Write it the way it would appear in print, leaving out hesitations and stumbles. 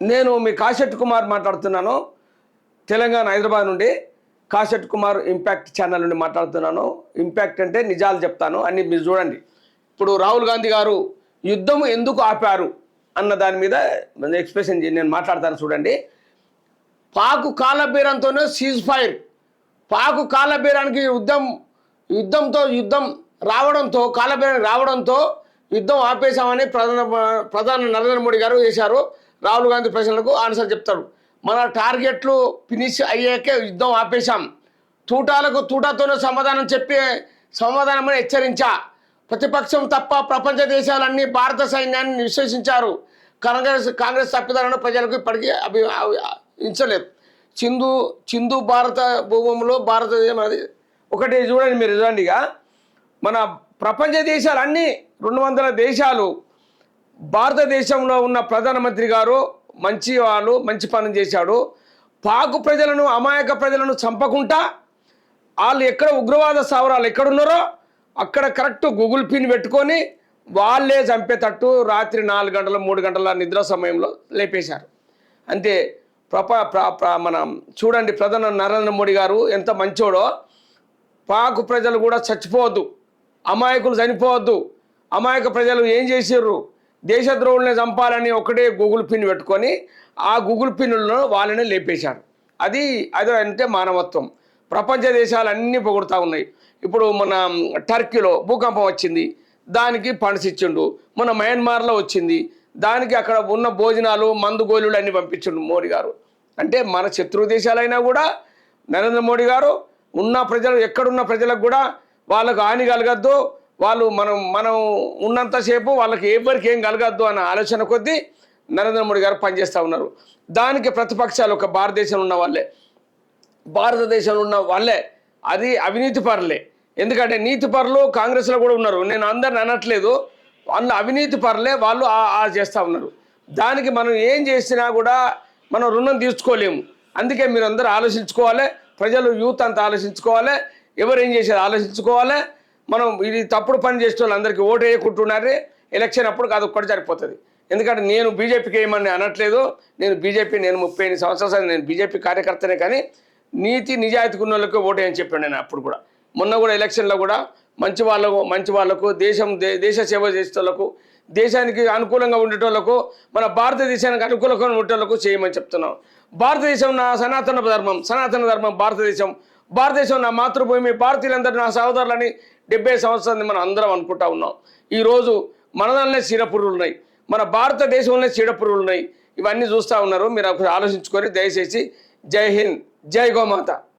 నేను మీ కాశెట్టి కుమార్ మాట్లాడుతున్నాను. తెలంగాణ హైదరాబాద్ నుండి కాశెట్టి కుమార్ ఇంపాక్ట్ ఛానల్ నుండి మాట్లాడుతున్నాను. ఇంపాక్ట్ అంటే నిజాలు చెప్తాను అన్ని మీరు చూడండి. ఇప్పుడు రాహుల్ గాంధీ గారు యుద్ధం ఎందుకు ఆపారు అన్న దాని మీద ఎక్స్ప్రెషన్ నేను మాట్లాడతాను చూడండి. పాకు కాలబేరంతోనే సీజ్ ఫైర్, పాకు కాలబేరానికి యుద్ధం రావడంతో కాలబేరానికి రావడంతో యుద్ధం ఆపేశామని ప్రధాని నరేంద్ర మోడీ గారు చేశారు. రాహుల్ గాంధీ ప్రశ్నలకు ఆన్సర్ చెప్తాడు. మన టార్గెట్లు ఫినిష్ అయ్యాకే యుద్ధం ఆపేశాం, తూటాతోనే సమాధానమని హెచ్చరించా. ప్రతిపక్షం తప్ప ప్రపంచ దేశాలన్నీ భారత సైన్యాన్ని విశ్వసించారు. కాంగ్రెస్ తప్పిదాలను ప్రజలకు ఇప్పటికీ అభించలేదు. సింధు భారత భూమంలో భారతదేశం అది ఒకటి చూడండి, మీరు చూడండిగా మన ప్రపంచ దేశాలన్నీ 200 దేశాలు భారతదేశంలో ఉన్న ప్రధానమంత్రి గారు మంచి పని చేశాడు. పాకు ప్రజలను అమాయక ప్రజలను చంపకుండా వాళ్ళు ఎక్కడ ఉగ్రవాద స్థావరాలు ఎక్కడున్నారో అక్కడ కరెక్ట్ గూగుల్ పిన్ పెట్టుకొని వాళ్ళే చంపేటట్టు రాత్రి 4 గంటల 3 గంటల నిద్ర సమయంలో లేపేశారు. అంటే మనం చూడండి ప్రధాని నరేంద్ర మోడీ గారు ఎంత మంచోడో. పాకు ప్రజలు కూడా చచ్చిపోవద్దు, అమాయకులు చనిపోవద్దు. అమాయక ప్రజలు ఏం చేసారు, దేశద్రోహుల్ని చంపాలని ఒకటే గూగుల్ పిన్ పెట్టుకొని ఆ గూగుల్ పిన్నులను వాళ్ళని లేపేశారు. అది అంటే మానవత్వం. ప్రపంచ దేశాలన్నీ పొగుడుతూ ఉన్నాయి. ఇప్పుడు మన టర్కీలో భూకంపం వచ్చింది, దానికి ఫండ్స్ ఇచ్చిండు. మన మయన్మార్లో వచ్చింది, దానికి అక్కడ ఉన్న భోజనాలు మందు గోళీలు అన్నీ పంపించిండు మోడీ గారు. అంటే మన శత్రు దేశాలైనా కూడా నరేంద్ర మోడీ గారు ఉన్న ప్రజలు ఎక్కడున్న ప్రజలకు కూడా వాళ్ళకు హాని కలగద్దు, వాళ్ళు మనం ఉన్నంతసేపు వాళ్ళకి ఎవరికి ఏం కలగద్దు అన్న ఆలోచన కొద్దీ నరేంద్ర మోడీ గారు పనిచేస్తూ ఉన్నారు. దానికి ప్రతిపక్షాలు ఒక భారతదేశంలో ఉన్న వాళ్ళే అది అవినీతి పరులే. ఎందుకంటే నీతి పరులు కాంగ్రెస్లో కూడా ఉన్నారు, నేను అందరిని అనట్లేదు. వాళ్ళు అవినీతి పరులే, వాళ్ళు చేస్తూ ఉన్నారు. దానికి మనం ఏం చేసినా కూడా మనం రుణం తీర్చుకోలేము. అందుకే మీరు అందరూ ఆలోచించుకోవాలి, ప్రజలు యూత్ అంతా ఆలోచించుకోవాలి, ఎవరు ఏం చేసేది ఆలోచించుకోవాలి. మనం ఇది తప్పుడు పని చేసే వాళ్ళందరికీ ఓటు వేయకుంటున్నారే, ఎలక్షన్ అప్పుడు కాదు ఒక్కటి సరిపోతుంది. ఎందుకంటే నేను బీజేపీకి ఏమని అనట్లేదు, నేను 38 సంవత్సరాలు నేను బీజేపీ కార్యకర్తనే, కానీ నీతి నిజాయితీకి ఉన్న వాళ్ళకి ఓటు అని చెప్పాను నేను అప్పుడు కూడా. మొన్న కూడా ఎలక్షన్లో కూడా మంచి వాళ్ళకు దేశ సేవ చేసేటోళ్ళకు, దేశానికి అనుకూలంగా ఉండేటోళ్ళకు, మన భారతదేశానికి అనుకూలంగా ఉండేటోళ్ళకు చేయమని చెప్తున్నాం. భారతదేశం నా సనాతన ధర్మం, భారతదేశం నా మాతృభూమి, భారతీయులందరూ నా సహోదరులని 70 సంవత్సరాలు మనం అందరం అనుకుంటా ఉన్నాం. ఈరోజు మనదాన్నే చీడపురుగులు ఉన్నాయి, మన భారతదేశంలో చీడపురుగులు ఉన్నాయి. ఇవన్నీ చూస్తూ ఉన్నారు. మీరు ఆలోచించుకొని దయచేసి జై హింద్, జై గోమాత.